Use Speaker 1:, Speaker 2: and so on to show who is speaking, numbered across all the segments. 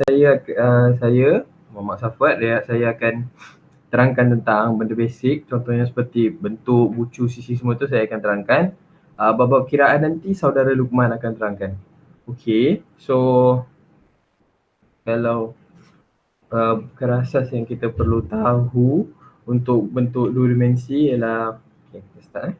Speaker 1: saya Muhammad Safwan, saya akan terangkan tentang benda basic, contohnya seperti bentuk, bucu, sisi semua tu saya akan terangkan. Bab-bab kiraan nanti saudara Luqman akan terangkan. Okey, so kalau perkara asas yang kita perlu tahu untuk bentuk dua dimensi ialah, okey, kita start.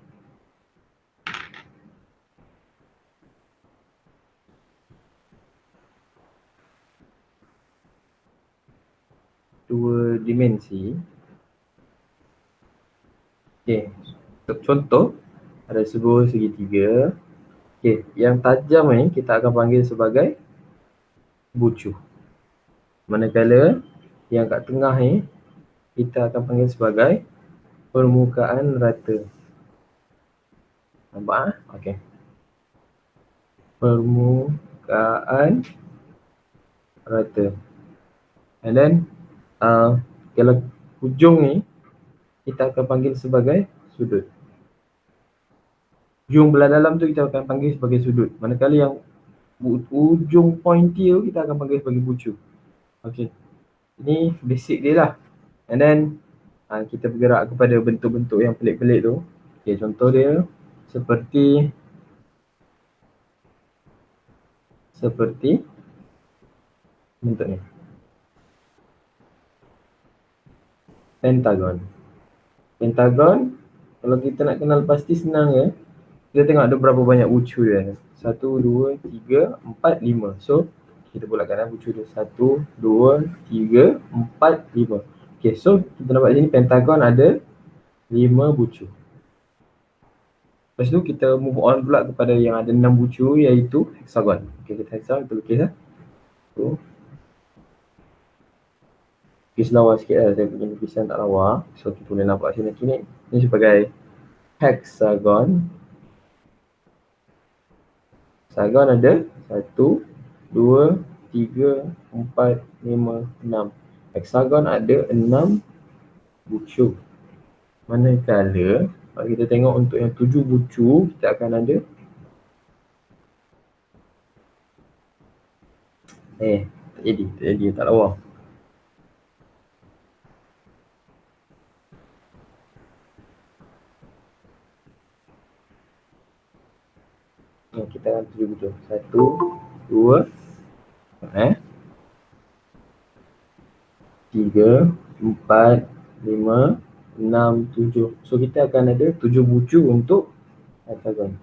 Speaker 1: Dua dimensi. Okey, untuk contoh ada sebuah segitiga. Okey, yang tajam ni kita akan panggil sebagai bucu. Manakala yang kat tengah ni kita akan panggil sebagai permukaan rata. Nampak? Okey. Permukaan rata. And then kalau hujung ni kita akan panggil sebagai sudut. Hujung belah dalam tu kita akan panggil sebagai sudut. Manakala yang ujung pointy tu kita akan panggil sebagai bucu. Okey. Ini basic dia lah. And then kita bergerak kepada bentuk-bentuk yang pelik-pelik tu. Okey, contoh dia seperti bentuk ni. Pentagon. Pentagon, kalau kita nak kenal pasti senang je. Kita tengok ada berapa banyak bucu dia. 1, 2, 3, 4, 5. So, kita bulatkan bucu dia. 1, 2, 3, 4, 5. Okay, so kita dapat sini pentagon ada 5 bucu. Lepas tu kita move on pula kepada yang ada 6 bucu, iaitu hexagon. Okay, kita hexagon, kita lukis lah. So, lukis lawa sikit lah. Saya punya lukisan tak lawa. So, kita boleh nampak sini. Ini sebagai hexagon. Hexagon ada 1, 2, 3, 4, 5, 6. Hexagon ada 6 bucu. Manakala kalau kita tengok untuk yang 7 bucu, kita akan ada tak jadi, tak lawa. Kita akan 7 bucu. 1, 2, 3, 4, 5, 6, 7. So kita akan ada 7 bucu untuk hexagon.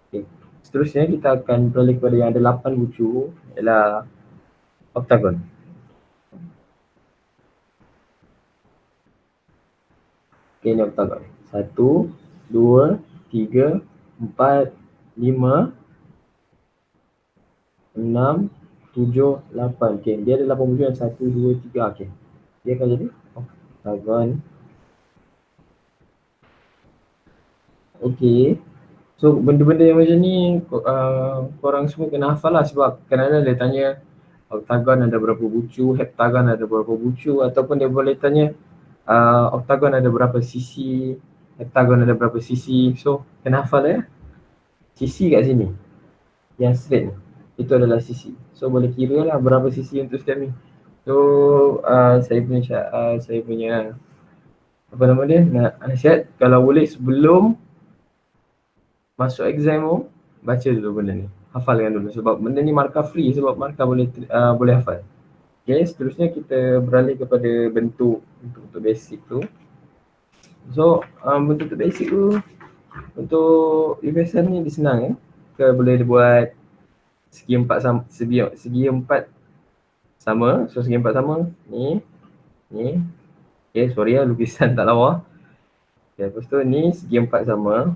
Speaker 1: Okay. Seterusnya kita akan beralih kepada yang ada 8 bucu, ialah oktagon. Okay, ini oktagon. 1, 2, 3, 4, 5, 6, 7, 8. Okay, dia ada 8 bucu yang 1, 2, 3. Okay, dia akan jadi oktagon. Okay, so benda-benda yang macam ni korang semua kena hafal lah, sebab kadang-kadang dia tanya oktagon ada berapa bucu, heptagon ada berapa bucu, ataupun dia boleh tanya oktagon ada berapa sisi, heptagon ada berapa sisi. So kena hafal ya. Sisi kat sini yang straight ni, itu adalah sisi. So boleh kira lah berapa sisi untuk setiap ni. So saya punya apa nama dia, nasihat, kalau boleh sebelum masuk exam tu, baca dulu benda ni, hafalkan dulu, sebab benda ni markah free, sebab markah boleh hafal. Okay, seterusnya kita beralih kepada bentuk basic tu. So bentuk basic tu, untuk UPSM ni dia senang ya. Kita boleh buat segi empat sama. So segi empat sama ni. Okay, sorry ya, lukisan tak lawa. Okay, lepas tu ni segi empat sama.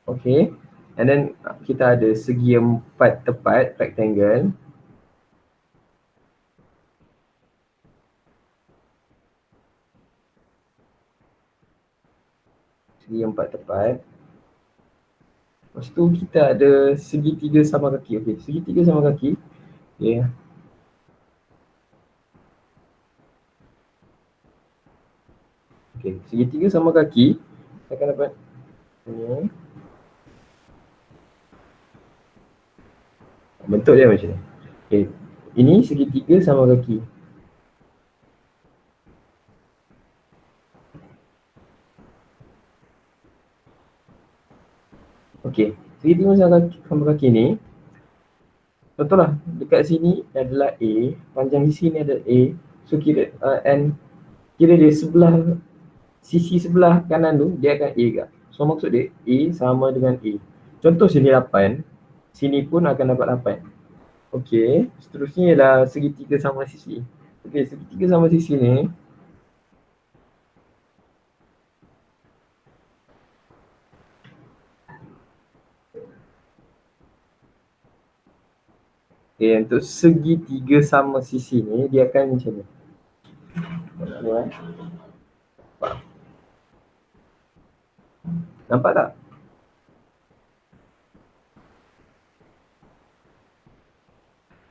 Speaker 1: Okay, and then kita ada segi empat tepat, rectangle. Segi empat tepat. Lepas tu kita ada segitiga sama kaki. Okay, segitiga sama kaki. Okay. Okey, segitiga sama kaki, kita akan dapat ni. Bentuk dia macam ni. Okey, ini segitiga sama kaki. Okey, segitiga sama kaki ni, contohlah dekat sini adalah A, panjang di sini adalah A. So kira and kira dia sisi sebelah kanan tu dia akan A juga. So maksud dia A sama dengan A. Contoh sini 8, sini pun akan dapat 8. Okey, seterusnya ialah segitiga sama sisi. Okey, segitiga sama sisi ni, untuk segitiga sama sisi ni dia akan macam ni. Nampak tak?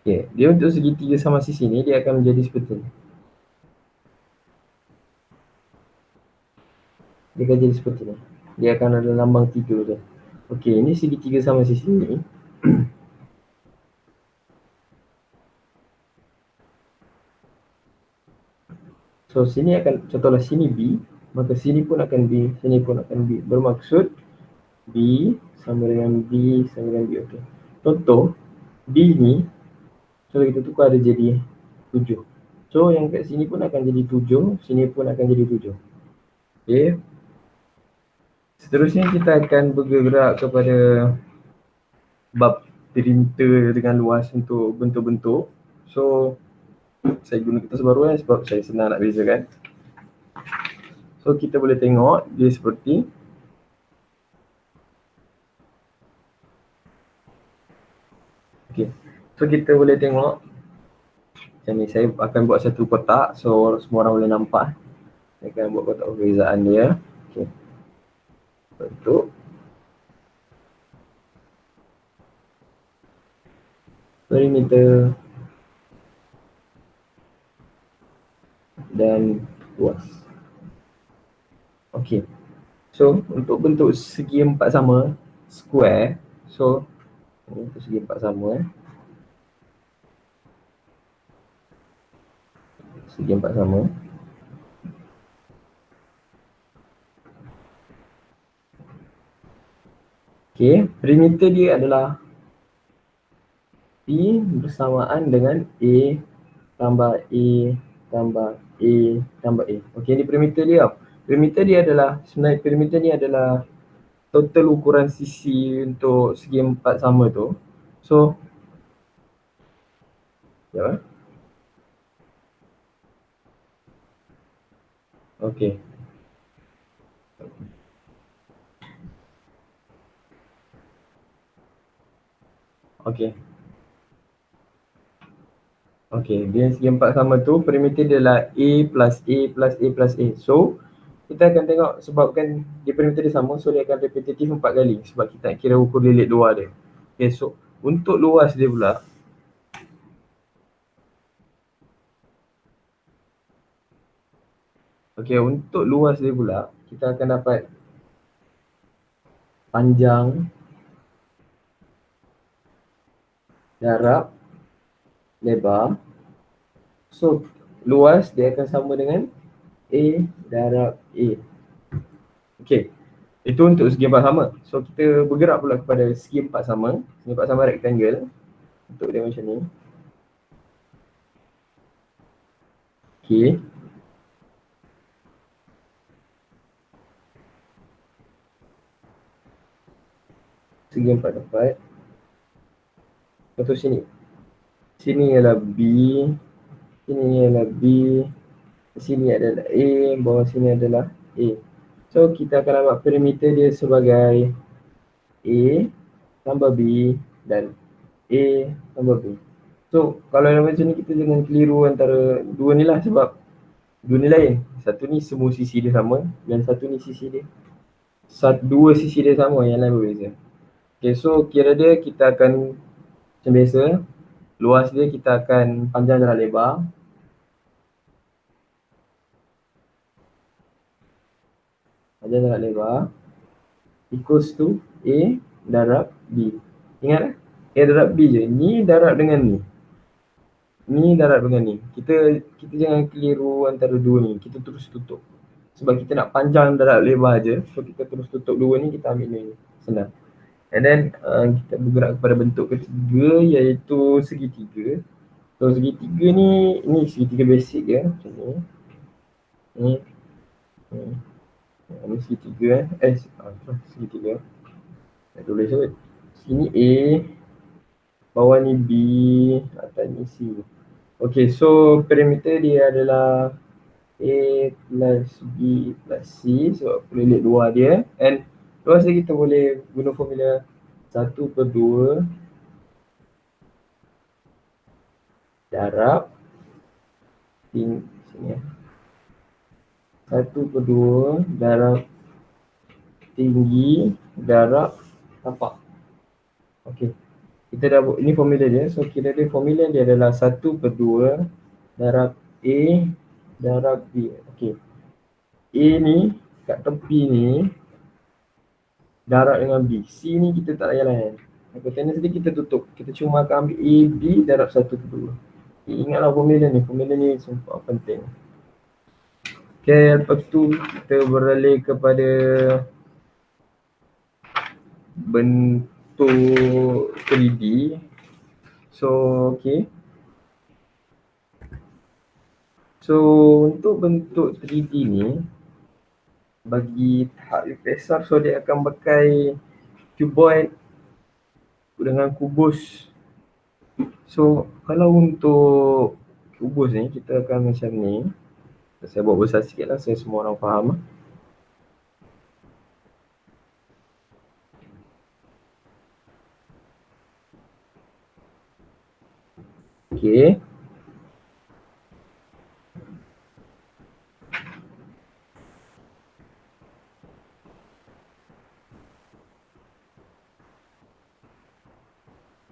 Speaker 1: Okey, dia untuk segitiga sama sisi ni dia akan menjadi seperti ni. Dia akan jadi seperti ni. Dia akan ada lambang 3 dia. Okey, ini segitiga sama sisi ni. So sini akan, contohlah sini B, maka sini pun akan B, sini pun akan B. Bermaksud B sama dengan B sama dengan B. Okey. Contoh B ni, so kita tukar dia jadi 7. So yang kat sini pun akan jadi 7, sini pun akan jadi 7. Okey. Seterusnya kita akan bergerak kepada bab printer dengan luas untuk bentuk-bentuk. So saya guna kertas baru sebab saya senang nak bezakan. So kita boleh tengok dia seperti okey. So kita boleh tengok macam ni, saya akan buat satu kotak so semua orang boleh nampak. Saya akan buat kotak perbezaan dia. Okey. Bentuk perimeter dan luas. Okey. So untuk bentuk segi empat sama square, so ini segi empat sama segi empat sama. Okey, perimeter dia adalah P bersamaan dengan A tambah A tambah A tambah A. Okey, ini perimeter dia. Perimeter dia adalah, sebenarnya perimeter ni adalah total ukuran sisi untuk segi empat sama tu. So ya. Okey. Okey. Okey, dia segi empat sama tu perimeter dia adalah A plus A plus A plus A. So kita akan tengok sebabkan dia perimeter dia sama, so dia akan repetitif 4 kali sebab kita nak kira ukur lilit luar dia. Okay, so untuk luas dia pula, okay, untuk luas dia pula kita akan dapat panjang darab lebar. So luas dia akan sama dengan A darab A. Okay, itu untuk segi empat sama. So kita bergerak pula kepada segi empat sama. Segi empat sama rectangle. Untuk dia macam ni. Okay. Segi empat dapat. Contoh sini. Sini ialah B. Sini ialah B. Sini adalah A. Bawah sini adalah A. So kita akan dapat perimeter dia sebagai A tambah B dan A tambah B. So kalau yang macam ni kita jangan keliru antara dua ni lah sebab dua ni lain. Satu ni semua sisi dia sama dan satu ni sisi dia. Dua sisi dia sama, yang lain berbeza. Okay, so kira dia kita akan macam biasa, luas dia kita akan panjang darab lebar. Panjang darab lebar equals to A darab B. Ingat A darab B je. Ni darab dengan ni. Ni darab dengan ni. Kita jangan keliru antara dua ni. Kita terus tutup. Sebab kita nak panjang darab lebar je. So kita terus tutup dua ni, kita ambil ni. Senang. And then kita bergerak kepada bentuk ketiga, iaitu segitiga. So segitiga ni segitiga basic je. Macam ni. Ni segitiga segitiga. Nak tulis kot. Sini A, bawah ni B, atas ni C. Okay, so perimeter dia adalah A plus B plus C. So pelik luar dia. And luas dia kita boleh guna formula 1/2 darab sini ya. 1/2 darab tinggi darab tapak. Okey. Kita dah buat ini formula dia. So kira dia formula dia adalah 1/2 darab A darab B. Okey. A ni kat tepi ni darab dengan B. C ni kita tak payah layan. Hypotenuse ni kita tutup. Kita cuma akan ambil AB darab 1/2. Ingatlah formula ni. Formula ni sumpah penting. Okay, lepas tu kita beralih kepada bentuk 3D. So, okay. So, untuk bentuk 3D ni, bagi tahap UPSR, so dia akan pakai cuboid dengan kubus. So, kalau untuk kubus ni, kita akan macam ni. Saya buat besar sikit lah, saya semua orang faham. Okay.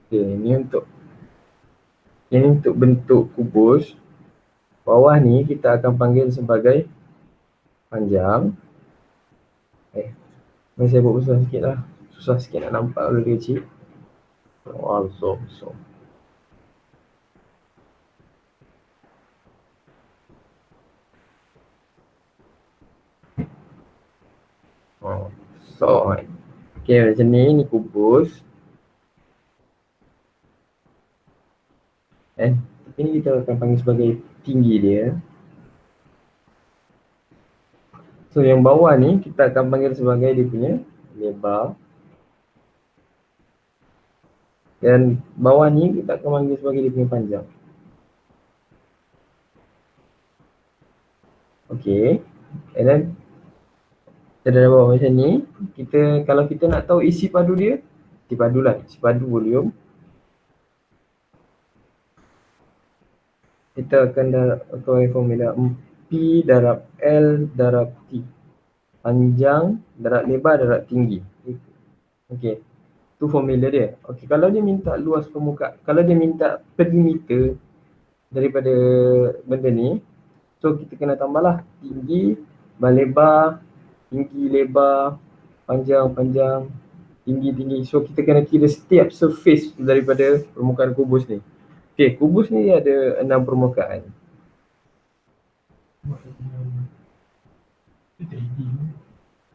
Speaker 1: Okay, ini untuk bentuk kubus. Bawah ni kita akan panggil sebagai panjang. Mari saya buat besar sikit lah. Susah sikit nak nampak kalau dia kecil. So. Okay, macam ni kubus. Ini kita akan panggil sebagai tinggi dia. So yang bawah ni kita akan panggil sebagai dia punya lebar. Dan bawah ni kita akan panggil sebagai dia punya panjang. Okay. And then kita dah bawa macam ni. Kalau kita nak tahu isi padu dia, isi padu volume. Kita akan pakai formula P darab L darab T. Panjang darab lebar darab tinggi. Okey. Tu formula dia. Okey, kalau dia minta luas permukaan, kalau dia minta perimeter daripada benda ni, so kita kena tambahlah tinggi, lebar, tinggi, lebar, panjang, tinggi. So kita kena kira setiap surface daripada permukaan kubus ni. Okey, kubus ni ada 6 permukaan.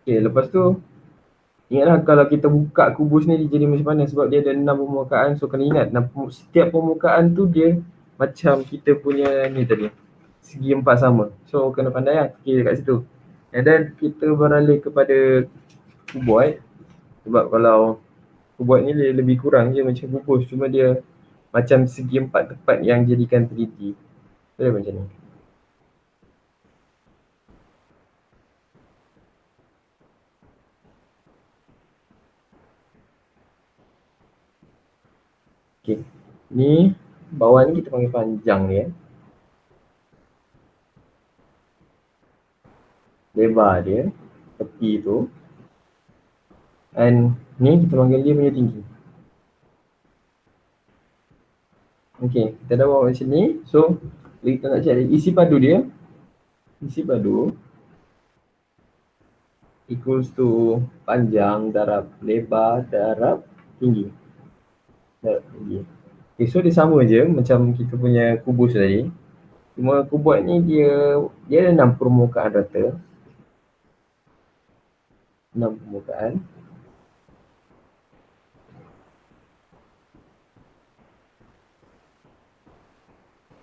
Speaker 1: Okey, lepas tu ingatlah kalau kita buka kubus ni dia jadi macam mana, sebab dia ada 6 permukaan. So kena ingat setiap permukaan tu dia macam kita punya ni tadi, segi 4 sama. So kena pandai lah kira kat situ. And then kita beralih kepada kuboid. Sebab kalau kuboid ni lebih kurang je macam kubus, cuma dia macam segi 4 tepat yang jadikan 3D. So dia macam ni. Okay, ni bawah ni kita panggil panjang dia. Lebar dia, tepi tu. And ni kita panggil dia punya tinggi. Okay, kita dah bawa macam ni. So, kita nak cari isi padu dia. Isi padu equals to panjang darab lebar darab tinggi. Darab tinggi. Okay, so dia sama je macam kita punya kubus tadi. Cuma kubus ni dia ada 6 permukaan rata. 6 permukaan.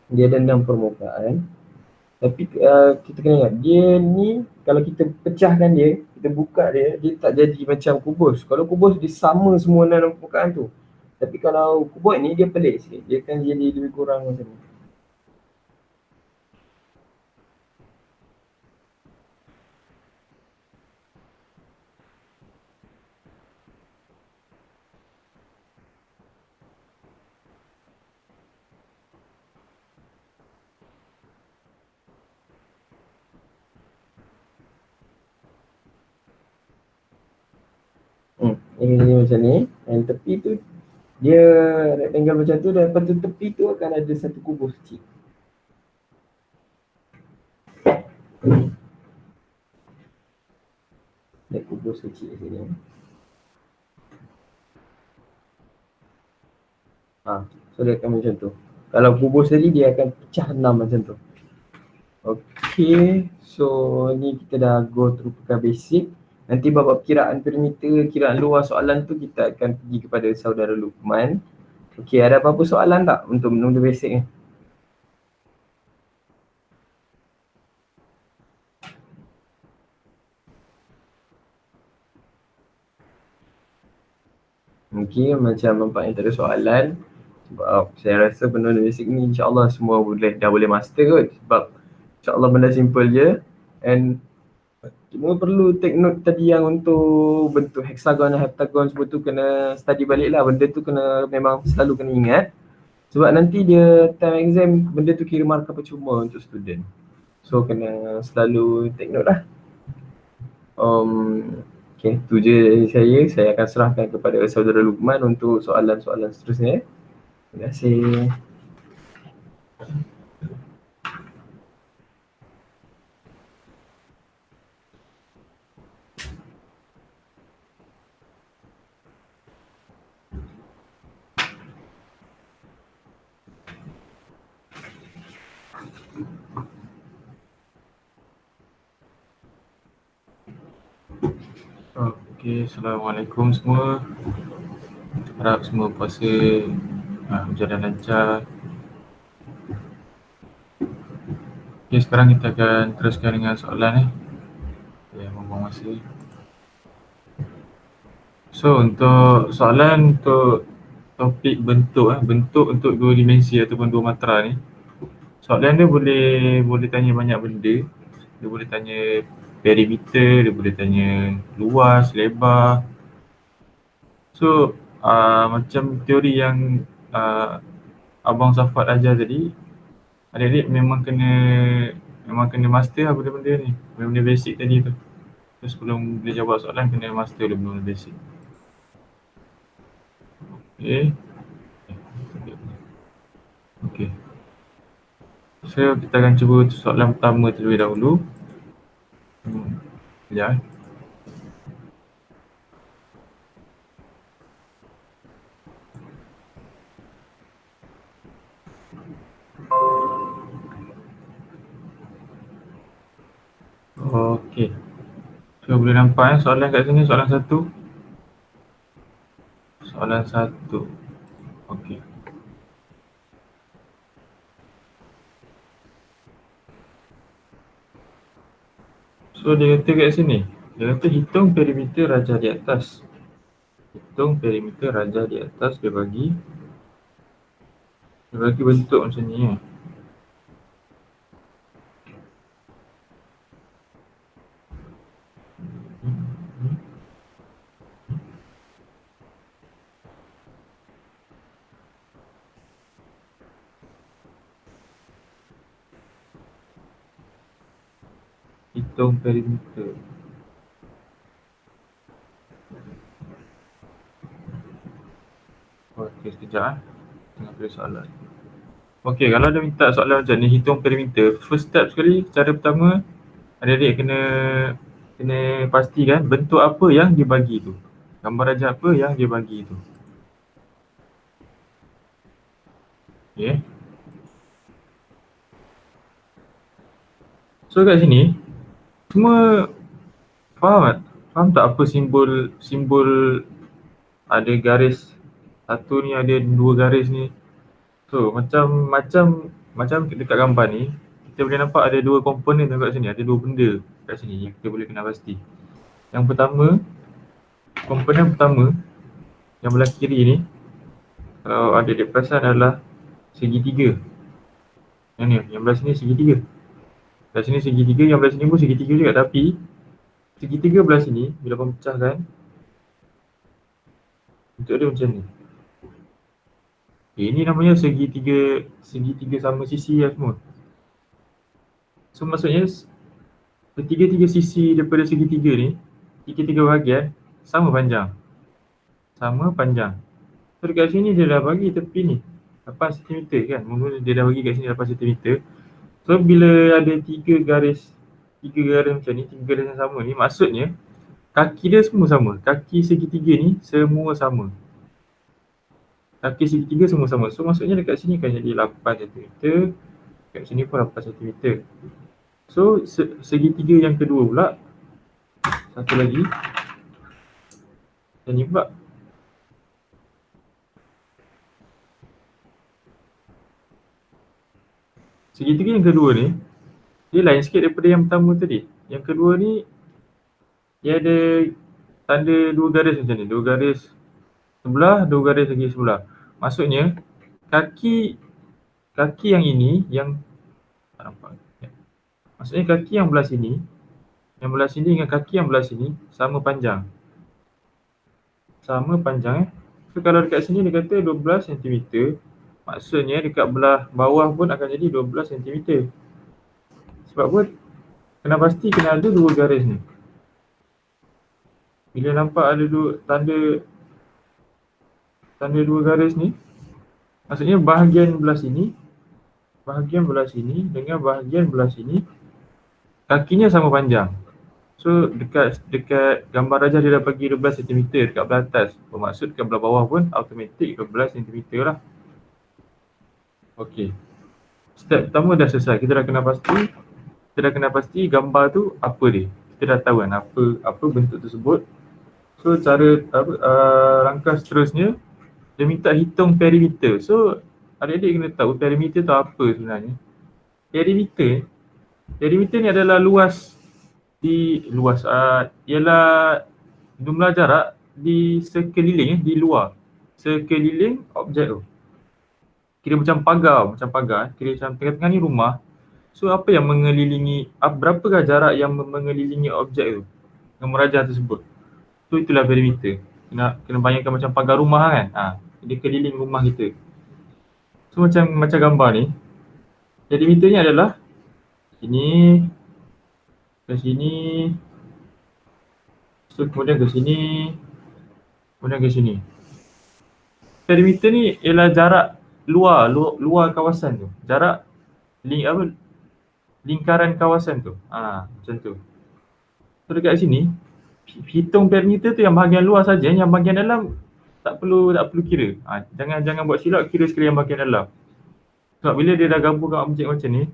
Speaker 1: Dia ada 6 permukaan. Tapi kita kena ingat, dia ni kalau kita pecahkan dia, kita buka dia, dia tak jadi macam kubus. Kalau kubus dia sama semua 6 permukaan tu. Tapi kalau kubus ni dia pelik sikit. Dia akan jadi lebih kurang macam ni. Ini macam ni. Yang tepi tu dia rectangle macam tu, dan lepas tu tepi tu akan ada satu kubus kecil. Ada kubus kecil sini. So dia akan macam tu. Kalau kubus tadi dia akan pecah 6 macam tu. Okay, so ni kita dah go through perkara basic. Nanti bab kiraan perimeter, kiraan luas soalan tu kita akan pergi kepada saudara Luqman. Okay, ada apa-apa soalan tak untuk benda basic ni? Okay, macam nampaknya tak ada soalan. Sebab saya rasa benda basic ni insyaAllah semua dah boleh master kot. Sebab insyaAllah benda simple je. And cuma perlu take note tadi yang untuk bentuk hexagon dan heptagon semua tu kena study balik lah. Benda tu memang selalu kena ingat. Sebab nanti dia time exam benda tu kira markah percuma untuk student. So kena selalu take note lah. Okay, tu je saya akan serahkan kepada saudara Luqman untuk soalan-soalan seterusnya. Terima kasih.
Speaker 2: Okay, Assalamualaikum semua. Harap semua puasa berjalan lancar. Okay, sekarang kita akan teruskan dengan soalan membuang masa. So untuk soalan untuk topik bentuk untuk dua dimensi ataupun dua matra ni, soalan dia boleh tanya banyak benda. Dia boleh tanya perimeter, dia boleh tanya luas, lebar. So macam teori yang Abang Safat ajar tadi, adik-adik memang kena master lah benda-benda ni, benda-benda basic tadi tu. So sebelum boleh jawab soalan kena master dulu benda-benda basic. Okay. So kita akan cuba soalan pertama terlebih dahulu. Sekejap. Okay. So boleh nampak soalan kat sini, soalan 1. Soalan 1. Okay. So dia kata kat sini, dia kata hitung perimeter rajah di atas. Hitung perimeter rajah di atas, dia bagi bentuk macam ni . Hitung perimeter. Okay, sekejap tengah pilih soalan. Okay, kalau dia minta soalan macam ni, hitung perimeter, first step sekali, cara pertama, adik-adik kena kena pastikan bentuk apa yang dia bagi tu. Gambar rajah apa yang dia bagi tu. Okay. So kat sini, semua faham tak? Faham tak apa simbol ada garis satu ni, ada dua garis ni. So macam dekat gambar ni, kita boleh nampak ada dua komponen kat sini, ada dua benda kat sini yang kita boleh kenal pasti. Yang pertama, komponen pertama yang belah kiri ni, kalau adik-adik perasan adalah segitiga. Yang ni, yang belah sini segitiga. Belah sini segitiga, yang belah sini pun segitiga juga, tapi segitiga belah sini bila pecahkan, bentuk dia macam ni. Ini namanya segitiga sama sisi lah semua. So maksudnya ketiga-tiga sisi daripada segitiga ni, tiga-tiga bahagian sama panjang. Sama panjang. So dekat sini dia dah bagi tepi ni 8 cm kan. Mula dia dah bagi kat sini 8 cm. So bila ada tiga garis macam ni, tiga garis yang sama ni, maksudnya kaki dia semua sama. Kaki segitiga ni semua sama. Kaki segitiga semua sama. So maksudnya dekat sini kan jadi 8 cm. Dekat sini pun 8 cm. So segitiga yang kedua pula, satu lagi, yang ni pula. Segitiga yang kedua ni, dia lain sikit daripada yang pertama tadi. Yang kedua ni, dia ada tanda dua garis macam ni. Dua garis sebelah, dua garis lagi sebelah. Maksudnya, kaki yang ini, yang tak nampak. Maksudnya kaki yang belah sini dengan kaki yang belah sini sama panjang. Sama panjang. So kalau dekat sini dia kata 12 cm, maksudnya dekat belah bawah pun akan jadi 12 cm. Sebab apa? Kena pasti kena ada dua garis ni. Bila nampak ada dua tanda dua garis ni, maksudnya bahagian belah sini dengan bahagian belah sini, kakinya sama panjang. So dekat gambar rajah dia dah bagi 12 cm dekat belah atas. Bermaksud dekat belah bawah pun automatik 12 cm lah. Okey. Step pertama dah selesai. Kita dah kena pasti gambar tu apa dia. Kita dah tahu kan apa bentuk tersebut. So cara langkah seterusnya, dia minta hitung perimeter. So adik-adik kena tahu perimeter tu apa sebenarnya. Perimeter ni adalah ialah jumlah jarak di sekeliling, di luar sekeliling objek tu. Kira macam pagar, kira macam tengah-tengah ni rumah. So apa yang mengelilingi, berapakah jarak yang mengelilingi objek tu, gambar rajah tersebut. So itulah perimeter. Kena bayangkan macam pagar rumah kan. Dia keliling rumah kita. So macam gambar ni, perimeternya adalah sini ke sini. So kemudian ke sini. Kemudian ke sini. Perimeter ni ialah jarak luar kawasan tu. Jarak lingkaran kawasan tu. Macam tu. So dekat sini, hitung perimeter tu yang bahagian luar saja, yang bahagian dalam tak perlu kira. Jangan buat silap, kira sekali yang bahagian dalam. Sebab bila dia dah gabungkan objek macam ni,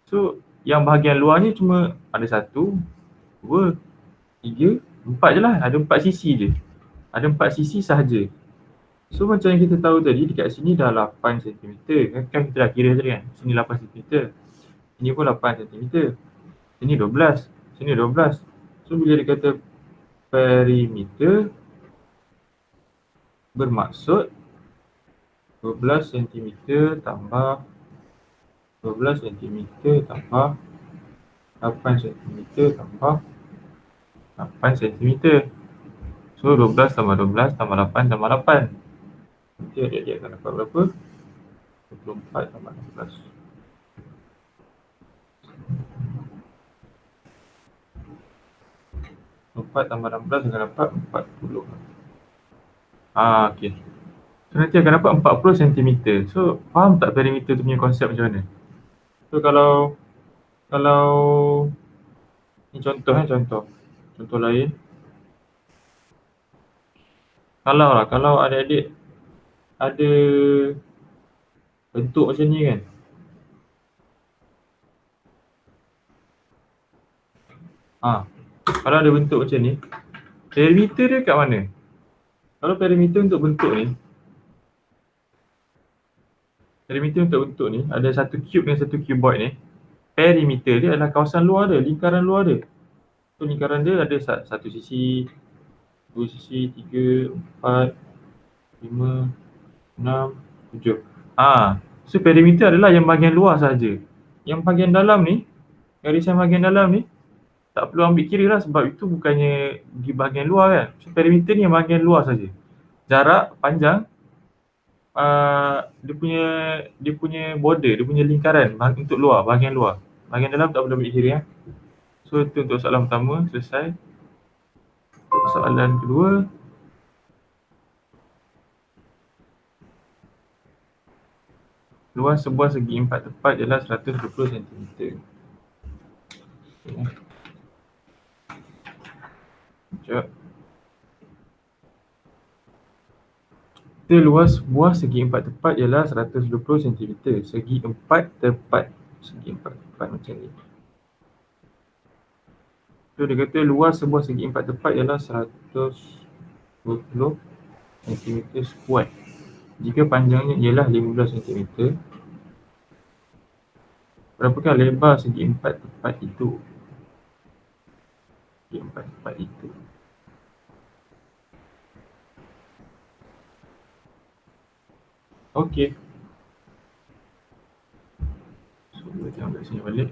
Speaker 2: so yang bahagian luar ni cuma ada 1, 2, 3, 4 je lah. Ada 4 sisi je. Ada 4 sisi sahaja. So macam yang kita tahu tadi, dekat sini dah 8 cm. Kan kita dah kira tadi kan. Sini 8 cm. Sini pun 8 cm. Sini 12. Sini 12. So bila dia kata perimeter, bermaksud 12 cm tambah 12 cm tambah 8 cm tambah 8 cm. So 12 tambah 12 tambah 8 tambah 8. Nanti adik-adik akan dapat berapa? 24 tambah 16. Empat tambah 16 akan dapat 40. Okey. So nanti akan dapat 40 cm. So faham tak perimeter tu punya konsep macam mana? So kalau ni contoh. Contoh lain. Kalau adik-adik ada bentuk macam ni kan. Kalau ada bentuk macam ni, perimeter dia kat mana? Kalau perimeter untuk bentuk ni, ada satu cube dan satu cuboid ni. Perimeter dia adalah kawasan luar dia, lingkaran luar dia. So lingkaran dia ada satu sisi, dua sisi, 3, 4, 5, 6, 7. So perimeter adalah yang bahagian luar saja. Yang bahagian dalam ni, garisan bahagian dalam ni tak perlu ambil kira lah sebab itu bukannya di bahagian luar kan. So perimeter ni yang bahagian luar saja. Jarak panjang dia punya border, dia punya lingkaran untuk luar, bahagian luar. Bahagian dalam tak perlu ambil kira ya. So itu untuk soalan pertama, selesai. Untuk soalan kedua, luas sebuah segi empat tepat ialah 120 cm. Sekejap. Luas sebuah segi empat tepat ialah 120 cm. Segi empat tepat. Segi empat tepat macam ni. So dia kata luas sebuah segi empat tepat ialah 120 cm square. Jika panjangnya ialah 15 cm, berapakah lebar segi empat tepat itu? Segi empat tepat itu. Okey. So kita tengok kat sini balik.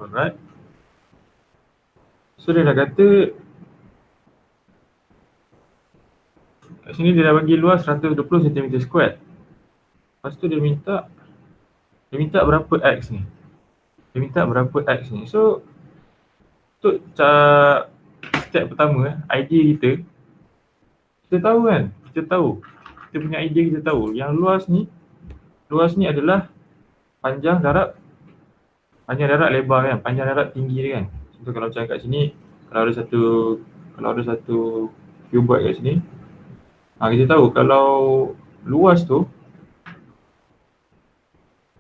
Speaker 2: Alright. So dia dah kata kat sini dia dah bagi luas 120 cm square. Lepas tu dia minta berapa X ni. So untuk step pertama, idea kita tahu kan. Kita punya idea kita tahu. Yang luas ni adalah panjang darab lebar kan. Panjang darab tinggi dia kan. So kalau macam kat sini, kalau ada satu cuboid kat sini, kita tahu kalau luas tu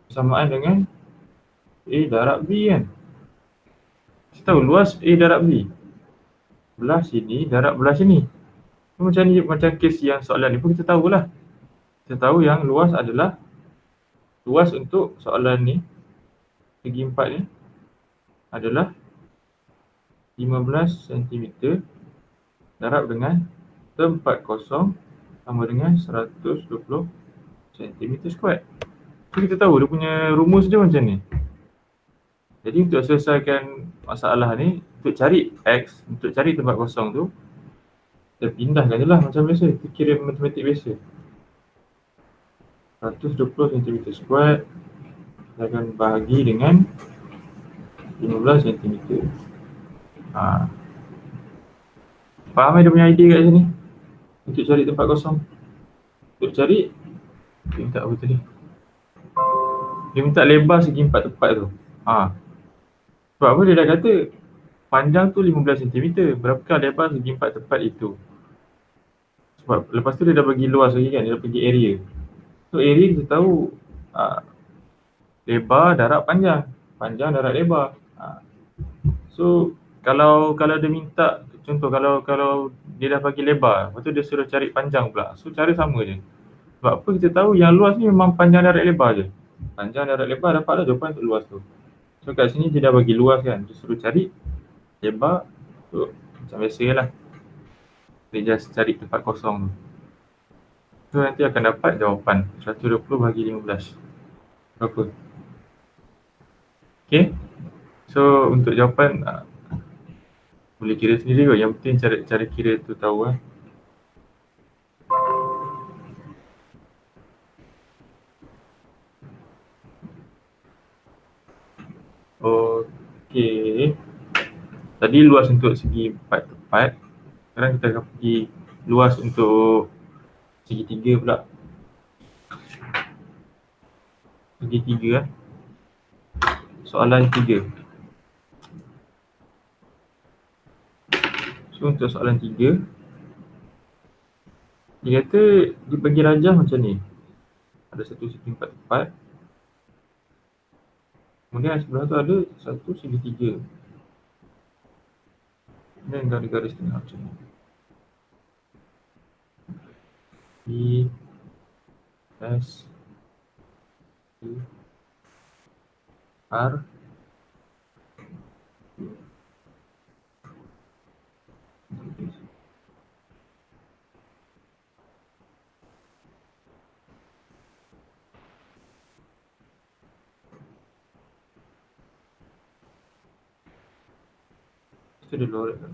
Speaker 2: bersamaan dengan A darab B kan. Kita tahu luas A darab B. Belah sini darab belah sini. Macam ni, macam kes yang soalan ni pun kita tahulah. Kita tahu yang luas untuk soalan ni, segi empat ni adalah 15 cm darab dengan tempat kosong sama dengan 120 cm square. So kita tahu dia punya rumus dia macam ni. Jadi untuk selesaikan masalah ni, untuk cari X, untuk cari tempat kosong tu, kita pindahkan je lah macam biasa. Kita kira matematik biasa. 120 cm square kita akan bahagi dengan 15 cm. Faham dia punya idea kat sini? Untuk cari tempat kosong. Untuk cari, dia minta apa tadi? Dia minta lebar segi empat tepat tu. Sebab apa dia dah kata panjang tu 15 cm. Berapakah lebar segi empat tepat itu? Sebab lepas tu dia dah bagi luas lagi kan. Dia dah bagi area. So area kita tahu lebar darab panjang. Panjang darab lebar. So kalau dia minta, contoh kalau dia dah bagi lebar, lepas tu dia suruh cari panjang pula. So cara sama je. Sebab apa kita tahu yang luas ni memang panjang darab lebar je. Panjang darab lebar dapatlah jawapan untuk luas tu. So kat sini dia dah bagi luas kan. Dia suruh cari lebar. So macam biasa lah. Dia just cari tempat kosong tu. So nanti akan dapat jawapan 120 bahagi 15. Berapa? Okay. So untuk jawapan boleh kira sendiri kot. Yang penting cara kira tu tahu . Okey. Tadi luas untuk segi empat tepat. Sekarang kita akan pergi luas untuk segitiga pula. Segitiga . soalan 3. So untuk soalan 3, dia kata dia bagi rajah macam ni. Ada satu segi 4 tepat. Kemudian sebelah tu ada satu segi 3. Dan garis-garis tengah macam ni. E, S, T, R, itu dia lorek kan.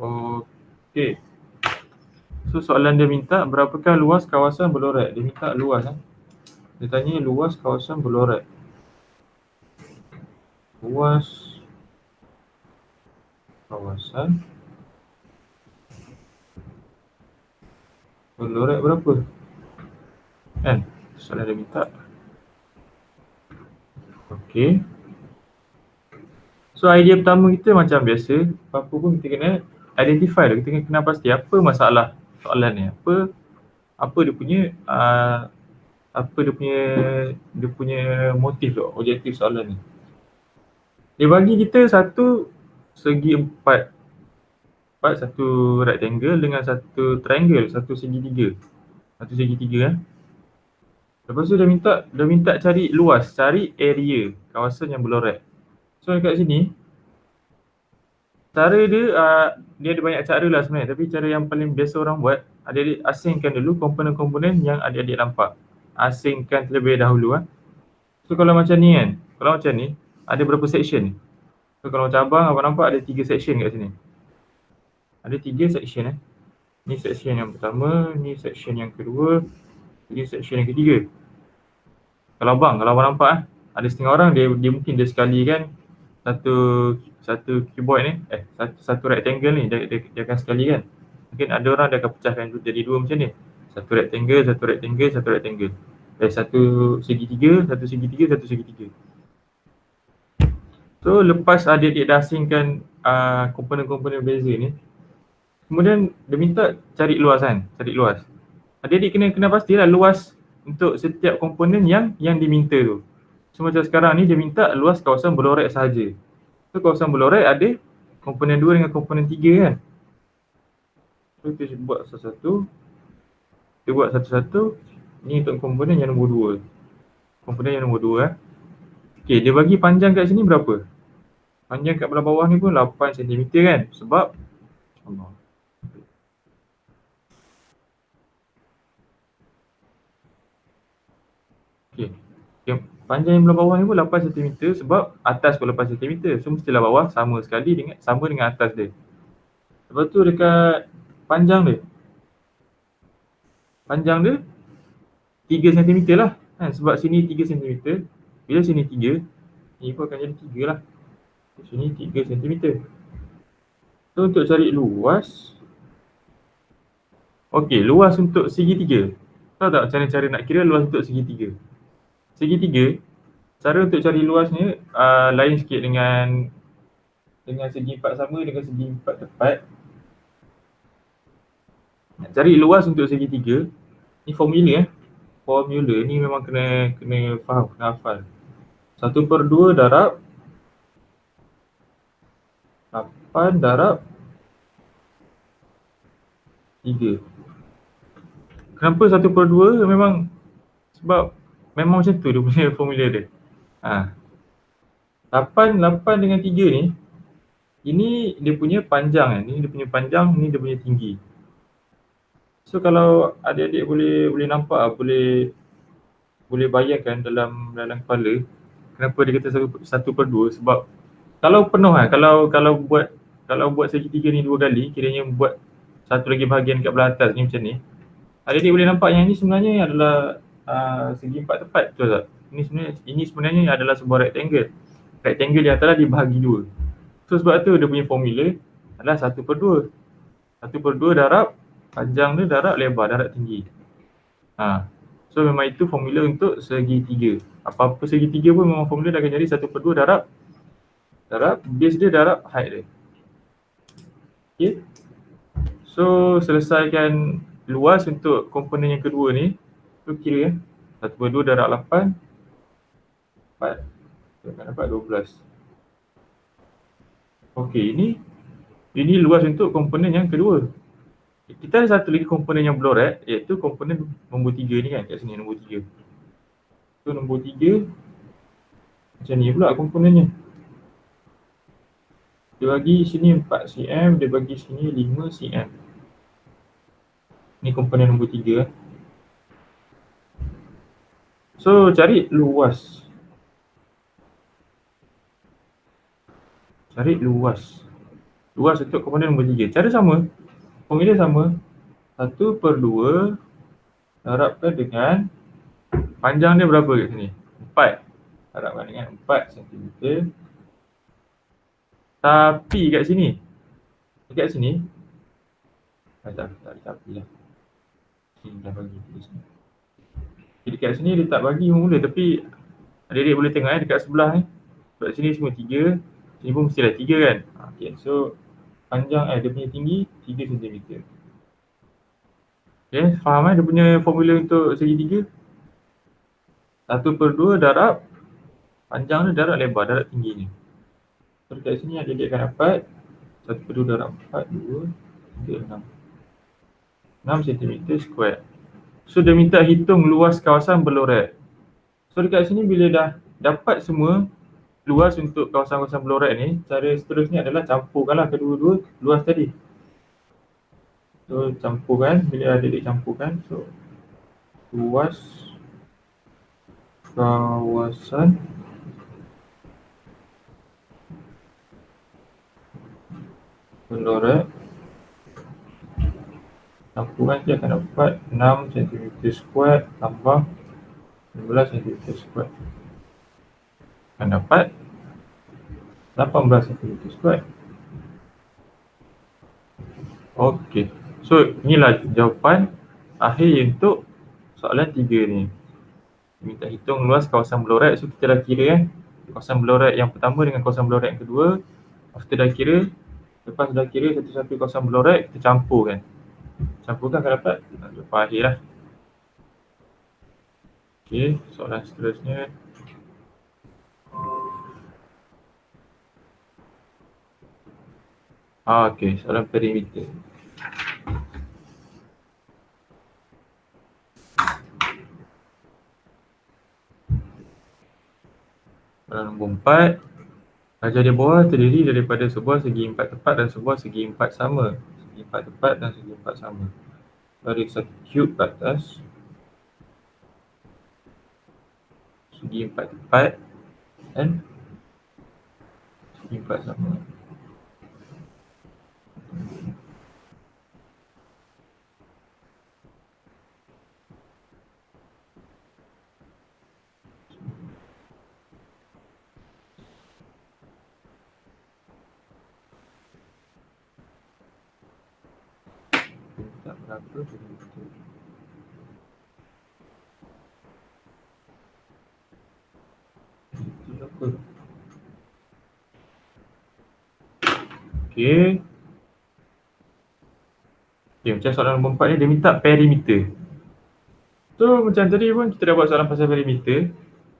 Speaker 2: Okey. So soalan dia minta berapakah luas kawasan berlorek. Dia minta luas kan. Dia tanya luas kawasan berlorek. Luas kawasan berlorek berapa? Kan? Soalan dia minta. Okey. So idea pertama kita macam biasa, apa pun kita kena identify dulu. Kita kena pasti apa masalah soalan ni. Apa dia punya dia punya motif tu, objektif soalan ni. Dia bagi kita satu segi 4, satu rectangle dengan satu triangle, satu segi 3. Satu segi 3 Lepas tu dia minta cari luas, cari area kawasan yang berlorek. So dekat sini cara dia ada banyak cara lah sebenarnya, tapi cara yang paling biasa orang buat, adik-adik asingkan dulu komponen-komponen yang adik-adik nampak. Asingkan terlebih dahulu. So kalau macam ni kan, kalau macam ni ada berapa section? So kalau macam abang nampak ada 3 section kat sini. Ada 3 section Ni section yang pertama, ni section yang kedua, ni section yang ketiga. Kalau abang nampak ada setengah orang dia mungkin dia sekali kan satu keyboard ni, satu rectangle ni dia akan sekali kan. Mungkin ada orang dia akan pecahkan jadi 2 macam ni. Satu rectangle, satu rectangle, satu rectangle. Satu segi 3, satu segi 3, satu segi 3. So lepas adik-adik dah asingkan komponen-komponen beza ni, kemudian dia minta cari luas kan, Adik-adik kena pastilah luas untuk setiap komponen yang diminta tu. So macam sekarang ni dia minta luas kawasan berlorek sahaja. So kawasan berlorek ada komponen 2 dengan komponen 3 kan. So kita buat satu-satu. Ni untuk komponen yang nombor 2. Komponen yang nombor 2 Okey, dia bagi panjang kat sini berapa? Panjang kat belah bawah ni pun 8 cm kan. Sebab Allah. Okey. Panjang yang belah bawah ni pun 8 cm sebab atas pun 8 cm. So mestilah bawah sama dengan atas dia. Lepas tu dekat panjang dia 3 cm lah kan, sebab sini 3 cm. Bila sini 3, ni pun akan jadi 3 lah. Sini 3 cm. So untuk cari luas, okey, luas untuk segi 3. Tahu tak cara nak kira luas untuk segi 3? Segi 3, cara untuk cari luas ni lain sikit dengan segi 4 sama dengan segi 4 tepat. Nak cari luas untuk segi 3, ni formula ni memang kena faham, kena hafal. 1/2 darab 8 darab 3. Kenapa 1/2? Sebab memang macam tu dia punya formula dia. 8 dengan 3 ni, ini dia punya panjang ni dia punya panjang, ni dia punya tinggi. So kalau adik-adik boleh nampak, boleh bayangkan dalam kepala kenapa dia kata 1/2. Sebab kalau penuh kalau buat segi 3 ni 2 kali, kiranya buat satu lagi bahagian kat belah atas ni macam ni, adik-adik boleh nampak yang ni sebenarnya adalah segi 4 tepat, betul tak? Ini sebenarnya adalah sebuah rectangle. Rectangle yang telah dibahagi 2. So sebab tu dia punya formula adalah 1/2. 1/2 darab panjang dia darab lebar, darab tinggi. So memang itu formula untuk segitiga. Apa-apa segitiga pun memang formula dah akan jadi 1/2 darab base dia darab height dia. Okay. So selesaikan luas untuk komponen yang kedua ni. Tu kira 1/2 darab 8 4 kita akan dapat 12. Okey, ini luas untuk komponen yang kedua. Kita ada satu lagi komponen yang beloret, iaitu komponen nombor 3 ni kan, kat sini nombor 3. So nombor 3 macam ni pula komponennya. Dia bagi sini 4 cm, dia bagi sini 5 cm. Ni komponen nombor 3. So cari luas. Cari luas. Luas untuk komponen nombor 3. Cara sama. Formula sama. 1/2 darabkan dengan panjang dia berapa kat sini? 4. Darabkan dengan 4 cm. Tapi kat sini. Dekat sini. Tak tapi lah. Sini dah bagi. Jadi kat sini dia tak bagi mula, tapi adik-adik boleh tengok dekat sebelah ni. Dekat sini semua 3. Sini pun mestilah 3 kan. Okay, so panjang dia punya tinggi 3 cm. Okay, faham dia punya formula untuk segitiga? 1/2 darab panjang dia darab lebar, darab tinggi ni. So dekat sini adik-adik akan dapat 1/2 darab 4, 2, 3, 6. 6 cm square. So dia minta hitung luas kawasan beloret. So dekat sini bila dah dapat semua luas untuk kawasan-kawasan beloret ni, cara seterusnya adalah campurkanlah kedua-dua luas tadi. So campurkan, bila adik-adik campurkan, so luas kawasan beloret, campuran dia akan dapat 6 cm square tambah 15 cm square. Akan dapat 18 cm square. Okey. So inilah jawapan akhir untuk soalan 3 ni. Minta hitung luas kawasan beloret. So kita dah kira kawasan beloret yang pertama dengan kawasan beloret yang kedua. After dah kira, lepas dah kira satu-satu kawasan beloret, kita campurkan. Campurkan akan dapat jawapan akhir lah. Okey, soalan seterusnya. Okey, soalan perimeter. Soalan nombor 4. Kaca di bawah terdiri daripada sebuah segi 4 tepat dan sebuah segi 4 sama. Segi 4 tepat dan segi 4 sama. Tarik satu cube ke atas. Segi 4 tepat dan segi 4 sama. Tak berapa betul. Itu apa? Okey. Okey, macam soalan nombor 4 ni dia minta perimeter. So macam tadi pun kita dah buat soalan pasal perimeter.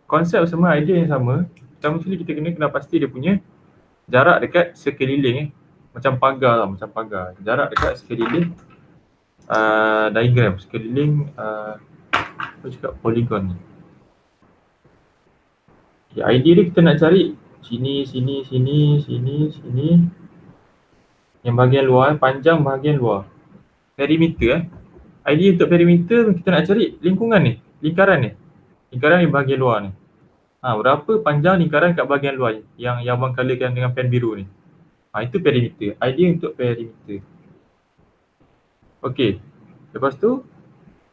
Speaker 2: Konsep sama, idea yang sama. Pertama sekali kita kena pasti dia punya jarak dekat sekeliling macam pagar lah, macam pagar. Jarak dekat sekeliling diagram, sekeliling apa cakap, polygon ni. Okay, idea dia kita nak cari sini, sini, sini, sini, sini. Yang bahagian luar, panjang bahagian luar. Perimeter idea untuk perimeter kita nak cari lingkungan ni, lingkaran ni. Lingkaran ni bahagian luar ni. Berapa panjang lingkaran kat bahagian luar yang abang colourkan dengan pen biru ni. Itu perimeter. Idea untuk perimeter. Okey. Lepas tu,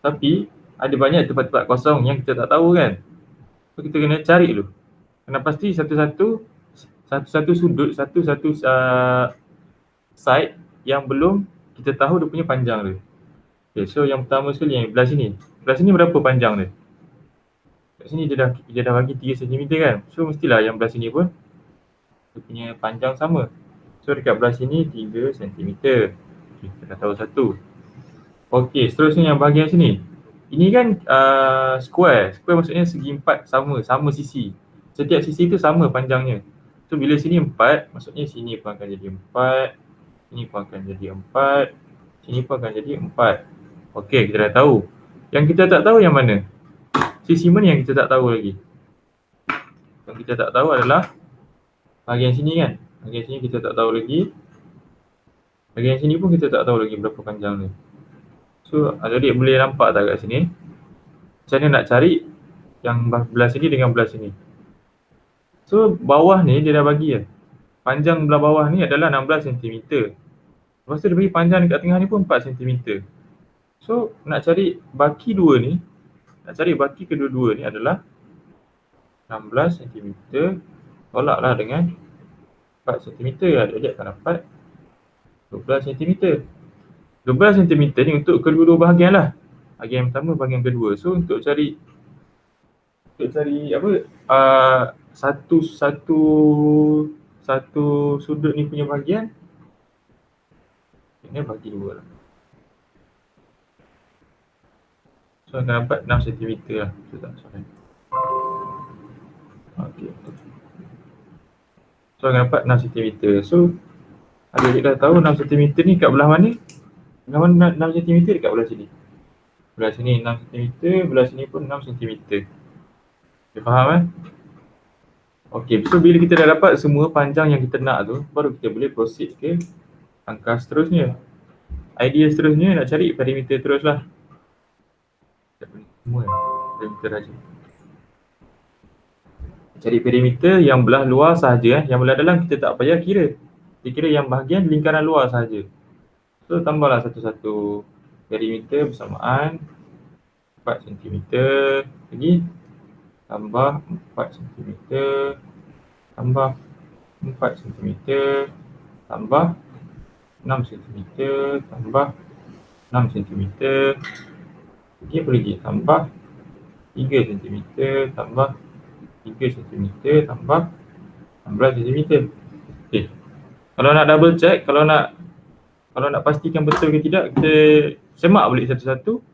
Speaker 2: tapi ada banyak tempat-tempat kosong yang kita tak tahu kan. So kita kena cari dulu. Kena pasti satu-satu sudut, satu-satu side yang belum kita tahu dia punya panjang dia. Okay, so yang pertama sekali yang belah sini. Belah sini berapa panjang dia? Kat sini dia dah bagi 3 sentimeter kan. So mestilah yang belah sini pun dia punya panjang sama. So dekat belah sini 3 sentimeter. Okay, kita dah tahu satu. Okey, seterusnya yang bahagian sini. Ini kan square. Square maksudnya segi empat sama sisi. Setiap sisi tu sama panjangnya. So bila sini 4, maksudnya sini pun akan jadi 4, sini pun akan jadi 4, sini pun akan jadi 4. Okey, kita dah tahu. Yang kita tak tahu yang mana? Sisi mana yang kita tak tahu lagi? Yang kita tak tahu adalah bahagian sini kan. Bahagian sini kita tak tahu lagi. Bahagian sini pun kita tak tahu lagi berapa panjang ni. So, adik boleh nampak tak kat sini? Macam mana nak cari yang belah sini dengan belah sini? So, bawah ni dia dah bagi kan. Panjang belah bawah ni adalah 16 cm. Lepas tu dia bagi panjang dekat tengah ni pun 4 cm. So, nak cari baki dua ni, nak cari baki kedua-dua ni adalah 16 cm tolaklah dengan 4 cm. Adik akan dapat 12 cm. 12 cm ni untuk kedua-dua bahagian lah. Bahagian pertama, bahagian kedua. So, untuk cari apa? Satu sudut ni punya bahagian ini bagi dua lah. So akan dapat 6 cm lah. Betul tak soalan? Okey. So akan dapat 6 cm. So adik dah tahu 6 cm ni kat belah mana? Belah mana 6 cm dekat belah sini. Belah sini 6 cm, belah sini pun 6 cm. Okay, faham kan? Okey, so bila kita dah dapat semua panjang yang kita nak tu, baru kita boleh proceed ke angka seterusnya. Idea seterusnya nak cari perimeter teruslah. Semua perimeter aja. Cari perimeter yang belah luar sahaja. Yang belah dalam kita tak payah kira. Kita kira yang bahagian lingkaran luar sahaja. So tambahlah satu-satu perimeter bersamaan 4 cm lagi, tambah 4 cm, tambah 4 cm, tambah 6 cm, tambah 6 cm, lagi apa lagi? Tambah 3 cm, tambah 3 cm, tambah 16 cm. Okay. Kalau nak double check, kalau nak pastikan betul ke tidak, kita semak balik satu-satu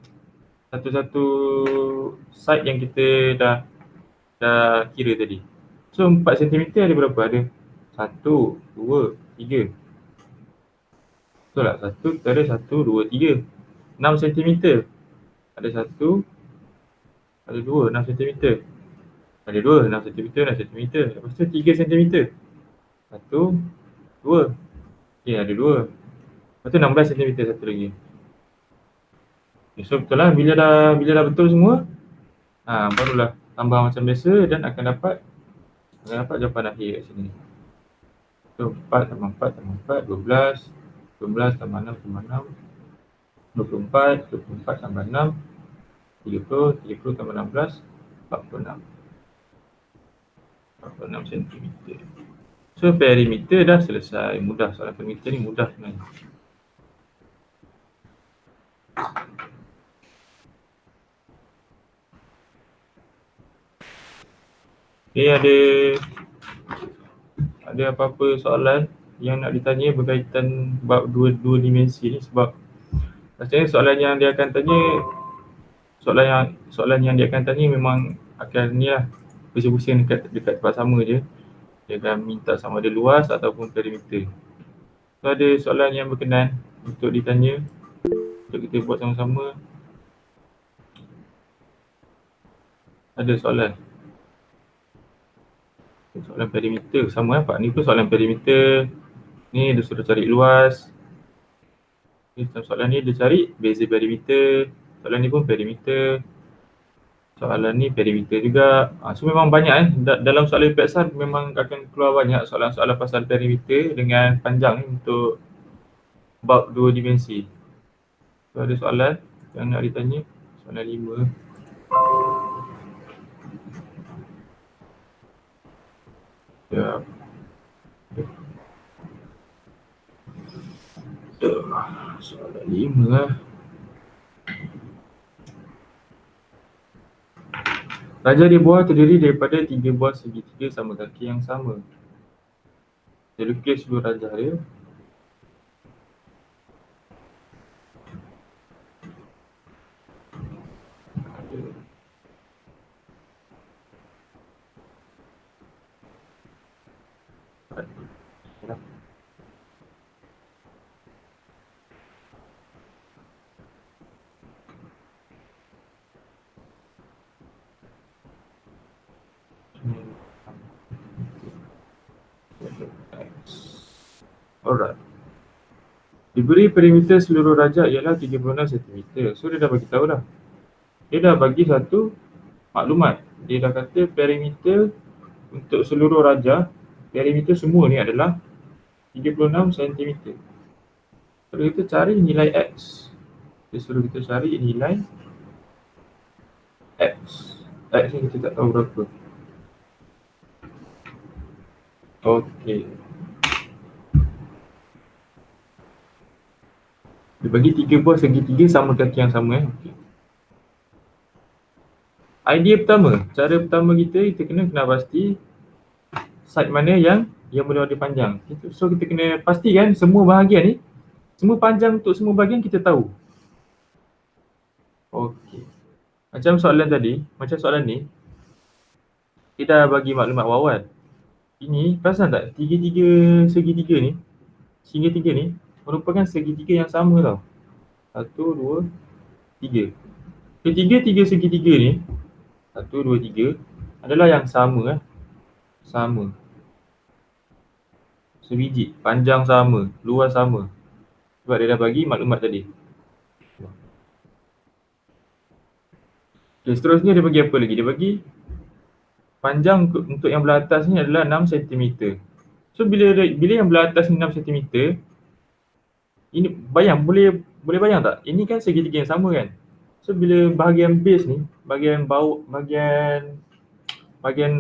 Speaker 2: side yang kita dah kira tadi. So 4 cm ada berapa? Ada 1, 2, 3. Betul tak? 1, kita ada 1, 2, 3. 6 cm. Ada 1, ada 2, 6 cm. Ada 2, 6 cm, 6 cm. Lepas tu 3 cm. 1, 2. Okay, ada 2. Lepas tu 16 cm satu lagi. Okay, so betul lah. Bila dah betul semua, barulah tambah macam biasa dan akan dapat jawapan akhir kat sini. So 4 tambah 4 tambah 4, 12. 12 tambah 6 tambah 6, 24. 24 tambah 6, 30. 30 tambah 16, 46. 46 cm. So perimeter dah selesai. Mudah, soalan perimeter ni mudah sebenarnya. Okay, ada apa-apa soalan yang nak ditanya berkaitan bab dua dimensi ni? Sebab rasanya soalan yang dia akan tanya, soalan yang dia akan tanya memang akan ni lah, pusing-pusing dekat tempat sama je. Dia akan minta sama ada luas ataupun perimeter. So ada soalan yang berkenan untuk ditanya, untuk kita buat sama-sama. Ada soalan? Soalan perimeter sama Pak. Ni pun soalan perimeter. Ni dia suruh cari luas. Ni soalan ni dia cari beza perimeter. Soalan ni pun perimeter. Soalan ni perimeter juga. So memang banyak dalam soalan PSR memang akan keluar banyak soalan-soalan pasal perimeter dengan panjang ni untuk bab dua dimensi. So ada soalan yang nak ditanya? Soalan 5. Ya. Soalan 5 lah. Raja di bawah terdiri daripada 3 buah segitiga sama kaki yang sama. Dia lukis dulu raja dia. Alright. Diberi perimeter seluruh raja ialah 36 cm. So dia dah bagi tahu dah. Dia dah bagi satu maklumat. Dia dah kata perimeter untuk seluruh raja, perimeter semua ni adalah 36 cm. Kalau kita cari nilai X, dia suruh kita cari nilai X. X ni kita tak tahu berapa. Okey. Dia bagi 3 buah segitiga sama kaki yang sama. Okay. Idea pertama, cara pertama kita kena pasti side mana yang berada panjang. So kita kena pastikan semua bahagian ni, semua panjang untuk semua bahagian kita tahu. Okey. Macam soalan tadi, macam soalan ni, kita dah bagi maklumat awal. Ini, perasan tak? Tiga-tiga segitiga ni, segitiga ni merupakan segitiga yang sama tau. 1, 2, 3. Ketiga-tiga segitiga ni, 1, 2, 3 adalah yang sama. Sama. Sebiji, panjang sama, luas sama. Sebab dia dah bagi maklumat tadi. Okay, seterusnya dia bagi apa lagi? Dia bagi panjang untuk yang belah atas ni adalah 6 cm. So bila yang belah atas ni 6 cm, ini bayang, boleh bayang tak? Ini kan segitiga yang sama kan? So bila bahagian base ni, bahagian bawah, bahagian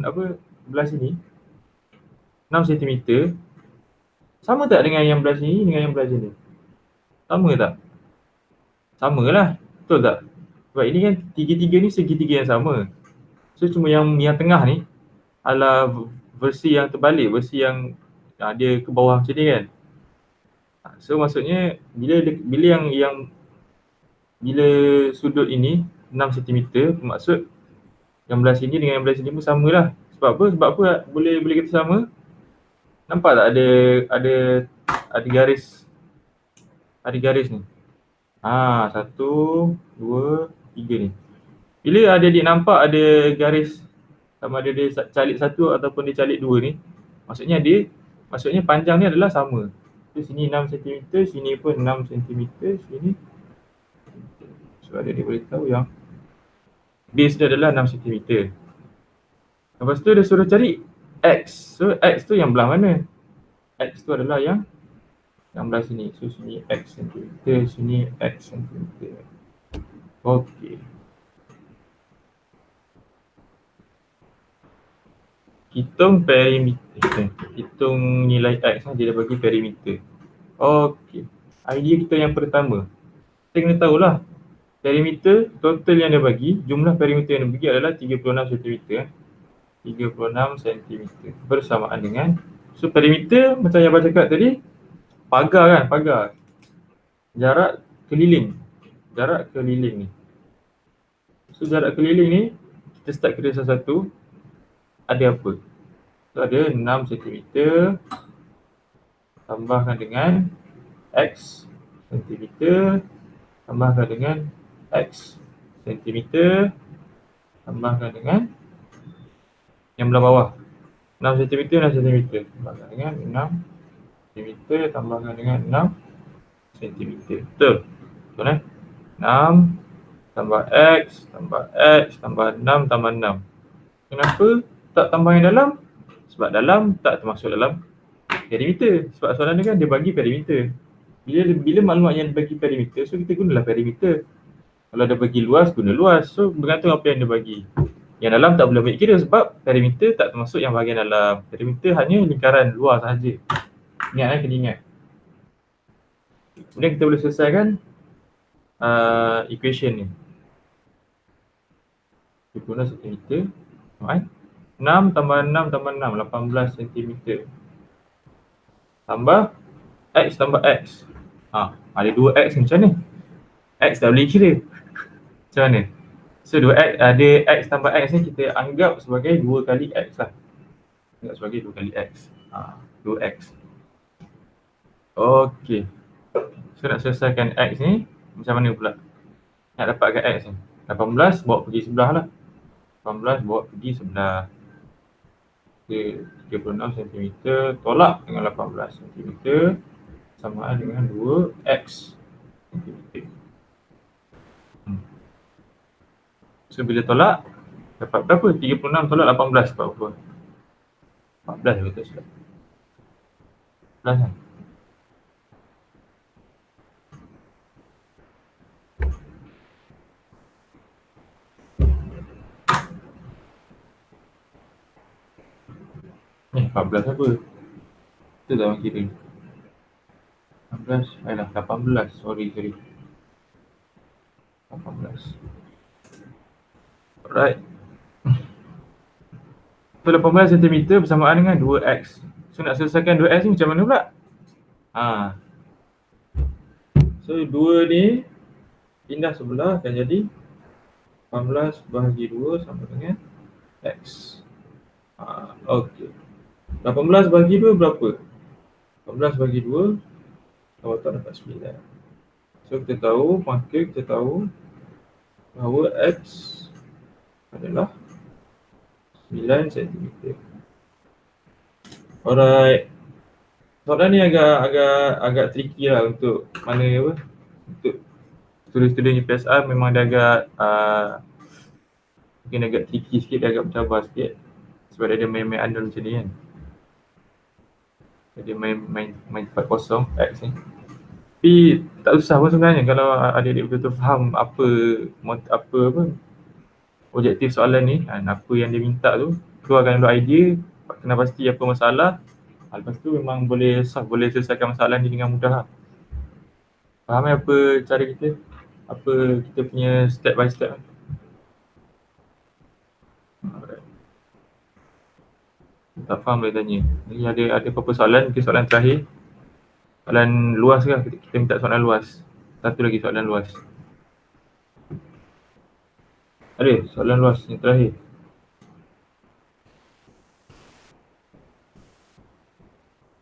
Speaker 2: apa belah sini 6 cm, sama tak dengan yang belah sini dengan yang belah sini? Sama tak? Sama lah, betul tak? Sebab ini kan tiga-tiga ni segitiga yang sama. So cuma yang tengah ni adalah versi yang terbalik, versi yang dia ke bawah macam ni kan. So maksudnya bila sudut ini 6 cm, bermaksud yang belah sini dengan yang belah sini pun samalah. Sebab apa? Sebab apa boleh kata sama? Nampak tak ada garis? Ada garis ni. 1, 2, 3 ni. Bila adik nampak ada garis, sama ada dia calik 1 ataupun dia calik 2 ni, maksudnya panjang ni adalah sama. So sini 6 cm, sini pun 6 cm, sini. So dia boleh tahu yang base dia adalah 6 cm. Lepas tu dia suruh cari X. So X tu yang belah mana? X tu adalah yang belah sini. So sini X cm, sini X cm. Okey. Hitung perimeter. Hitung nilai X, dia dah bagi perimeter. Okey. Idea kita yang pertama. Kita kena tahulah perimeter total yang dia bagi, jumlah perimeter yang dia bagi adalah 36 cm. 36 cm bersamaan dengan, so perimeter macam yang abang cakap tadi, pagar kan, jarak keliling ni. So jarak keliling ni kita start kira satu-satu. Ada apa? So ada 6 cm tambahkan dengan X cm tambahkan dengan X cm tambahkan dengan yang belah bawah 6 cm tambahkan dengan 6 cm tambahkan dengan 6 cm. Betul kan? 6 tambah X tambah 6 tambah 6. Kenapa tak tambah yang dalam? Sebab dalam tak termasuk dalam perimeter. Sebab soalan dia kan dia bagi perimeter. Bila maklumat yang bagi perimeter, so kita gunalah perimeter. Kalau dia bagi luas, guna luas. So bergantung apa yang dia bagi. Yang dalam tak boleh ambil kira sebab perimeter tak termasuk yang bahagian dalam. Perimeter hanya lingkaran luar sahaja. Kena ingat. Kemudian kita boleh selesaikan equation ni. 36 cm. Right? 6 tambah 6 tambah 6, 18 cm. Tambah X tambah X. Ada 2X ni, macam mana? X tak boleh kira. Macam mana? So 2X, ada X tambah X ni kita anggap sebagai 2 kali X lah. Anggap sebagai 2 kali X. 2X. Okey. So nak selesaikan X ni macam mana pula? Nak dapatkan X ni. 18 bawa pergi sebelah lah. 18 bawa pergi sebelah. Okay, 36 cm tolak dengan 18 cm sama dengan 2X cm. So bila tolak dapat berapa? 36 tolak 18 dapat berapa? 14 betul silap. 14 kan? Ni 14 apa? Kita tak orang kira. 14, ayolah 18. Sorry. 18. Alright. So 18 cm bersamaan dengan 2X. So nak selesaikan 2X ni macam mana pula? So 2 ni pindah sebelah akan jadi 18 bahagi 2 sama dengan X. Okey. 18 bahagi 2 berapa? 18 bahagi 2 kalau tak dapat 9. So kita tahu bahawa X adalah 9 cm. Alright. Soalan ni agak tricky lah untuk mana apa? Untuk student-student UPSR memang dia agak mungkin agak tricky sikit, dia agak mencabar sikit sebab dia ada main-main unknown macam ni kan. Dia main 4-0 X ni. Tapi tak susah pun sebenarnya kalau adik-adik betul-betul faham apa objektif soalan ni, apa yang dia minta tu, keluarkan dulu idea, kena pasti apa masalah. Lepas tu memang boleh selesaikan masalah ni dengan mudah lah. Faham apa cara kita? Apa kita punya step by step? Alright. Tak faham boleh tanya. Ni ada apa-apa soalan? Mungkin soalan terakhir. Soalan luas ke? Kita minta soalan luas. Satu lagi soalan luas. Ada soalan luas yang terakhir.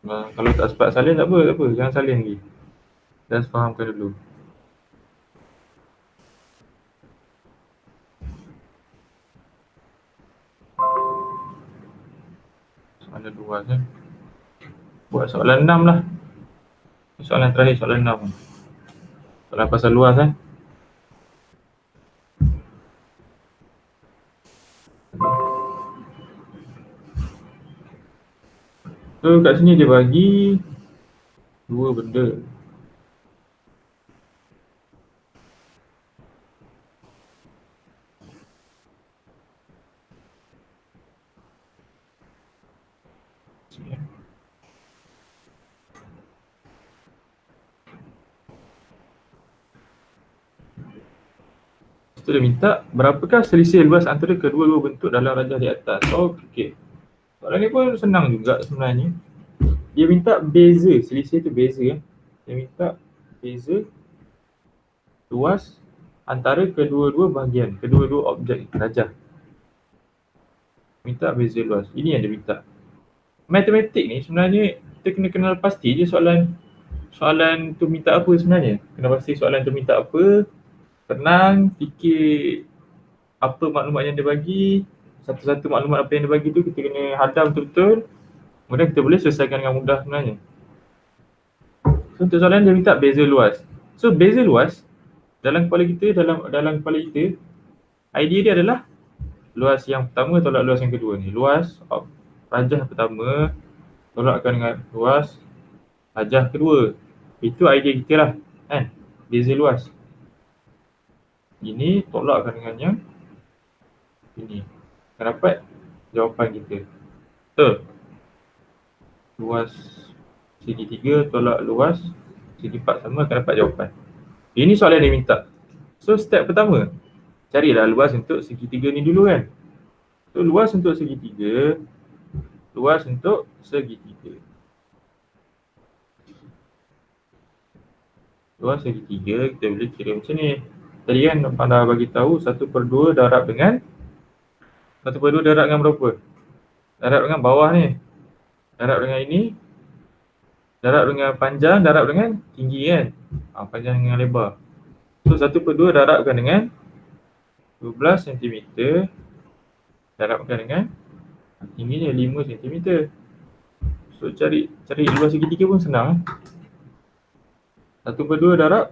Speaker 2: Kalau tak sempat salin tak apa. Jangan salin lagi. Just fahamkan dulu. Soalan luas buat soalan 6 lah. Soalan terakhir, soalan 6. Soalan pasal luas So kat sini dia bagi dua benda. So dia minta berapakah selisih luas antara kedua-dua bentuk dalam rajah di atas. Okey. Soalan ni pun senang juga sebenarnya. Dia minta beza, selisih tu beza ya. Dia minta beza luas antara kedua-dua bahagian, kedua-dua objek rajah. Minta beza luas. Ini yang dia minta. Matematik ni sebenarnya kita kena kenal pasti je soalan tu minta apa sebenarnya. Kena pasti soalan tu minta apa. Tenang, fikir apa maklumat yang dia bagi. Satu-satu maklumat apa yang dia bagi tu kita kena hadam betul-betul. Kemudian kita boleh selesaikan dengan mudah sebenarnya. So untuk soalan dia minta beza luas. So beza luas dalam kepala kita, dalam kepala kita, idea dia adalah luas yang pertama tolak luas yang kedua ni. Luas rajah pertama tolakkan dengan luas rajah kedua. Itu idea kita lah kan. Beza luas. Ini tolakkan dengan yang ini. Akan dapat jawapan kita. Betul? Luas segi 3 tolak luas segi 4 sama akan dapat jawapan. Ini soalan yang dia minta. So step pertama, Carilah luas untuk segitiga ni dulu kan. So luas untuk segitiga, luas untuk segitiga. Luas segitiga kita boleh kira macam ni. Tadi kan pada bagi tahu 1/2 darab dengan 1/2 darab dengan berapa? Darab dengan bawah ni. Darab dengan ini. Darab dengan panjang, darab dengan tinggi kan. Panjang dengan lebar. So 1/2 darabkan dengan 12 cm. Darabkan dengan tingginya 5 cm. So cari luas segitiga pun senang. 1/2 darab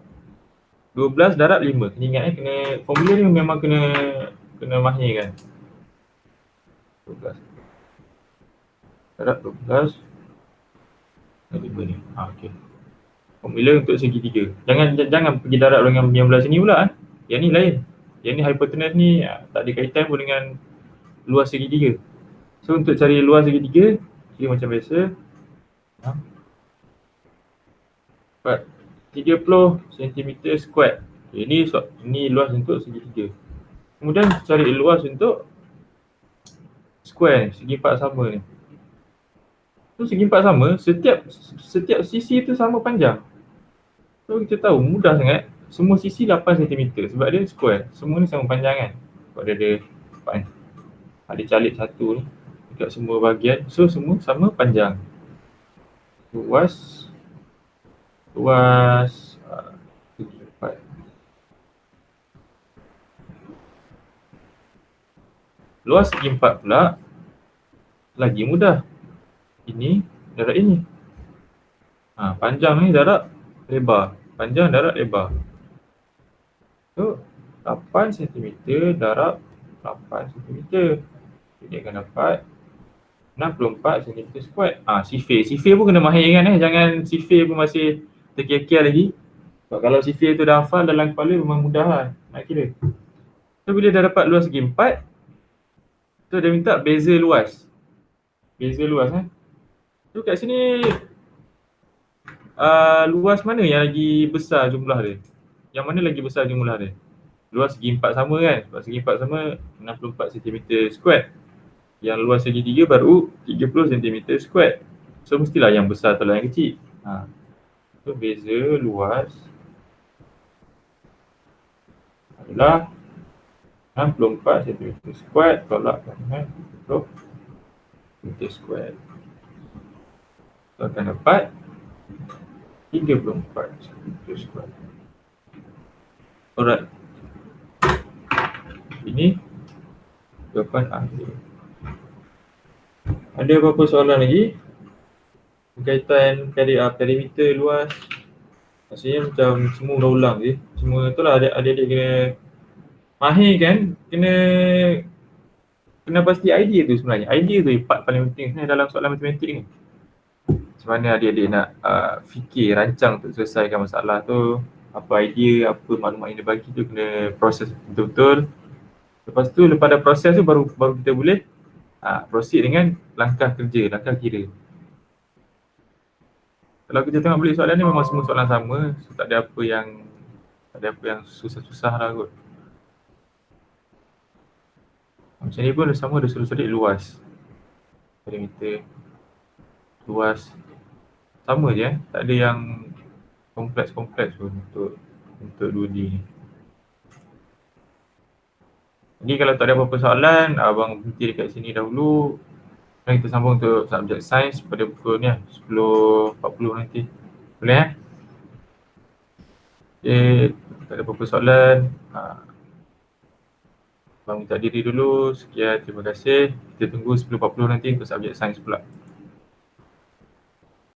Speaker 2: 12 darab 5. Kena ingat kena formula ni memang kena mahir kan. 12 darab 12 darab 5 ni. Okey. Formula untuk segitiga. Jangan pergi darab dengan yang belah sini pula. Yang ni lain. Yang ni hypotenuse ni tak ada kaitan pun dengan luas segitiga. So untuk cari luas segitiga, kira macam biasa. 30 cm². Okay, ini luas untuk segitiga. Kemudian cari luas untuk square ni, segi empat sama ni. So segi empat sama, setiap sisi tu sama panjang. So kita tahu mudah sangat, semua sisi 8 cm sebab dia square. Semua ni sama panjang kan. Sebab dia ada calit satu ni dekat semua bahagian. So semua sama panjang. Luas segi empat. Luas segi empat pula lagi mudah. Ini darab ini. Panjang ni darab lebar. Panjang darab lebar. So 8 cm darab 8 cm. Jadi akan dapat 64 cm². Sifir pun kena mahir kan. Jangan sifir pun masih terkial-kial lagi. Sebab kalau sifir tu dah hafal dalam kepala memang mudah lah nak kira. So bila dah dapat luas segi 4, so dia minta beza luas. Beza luas So kat sini luas mana yang lagi besar jumlah dia? Yang mana lagi besar jumlah dia? Luas segi 4 sama kan? Sebab segi 4 sama 64 cm². Yang luas segitiga baru 30 cm². So mestilah yang besar tolak yang kecil. So beza luas adalah 64 cm² tolak dengan 30 cm². So akan dapat 34 cm². Alright. Ini jawapan akhir. Ada apa-apa soalan lagi? Berkaitan perimeter luas. Maksudnya macam semua ulang-ulang je. Semua tu lah adik-adik kena mahir kan. Kena pasti idea tu sebenarnya. Idea tu part paling penting sebenarnya dalam soalan matematik ni. Macam mana adik-adik nak fikir, rancang untuk selesaikan masalah tu. Apa idea, apa maklumat yang dia bagi tu kena proses betul-betul. Lepas tu lepas dah proses tu baru kita boleh proceed dengan langkah kerja, langkah kira. Kalau kita tengok balik soalan ni memang semua soalan sama. So tak ada apa yang susah-susah lah kot. Macam ni pun sama ada sulit-sulit luas. Perimeter luas sama je tak ada yang kompleks pun untuk 2D ni. Jadi kalau tak ada apa-apa soalan, abang berhenti dekat sini dahulu. Dan kita sambung untuk subjek sains pada pukul ni 10.40 nanti. Boleh tak ada apa-apa soalan. Abang minta diri dulu. Sekian, terima kasih. Kita tunggu 10.40 nanti untuk subjek sains pula.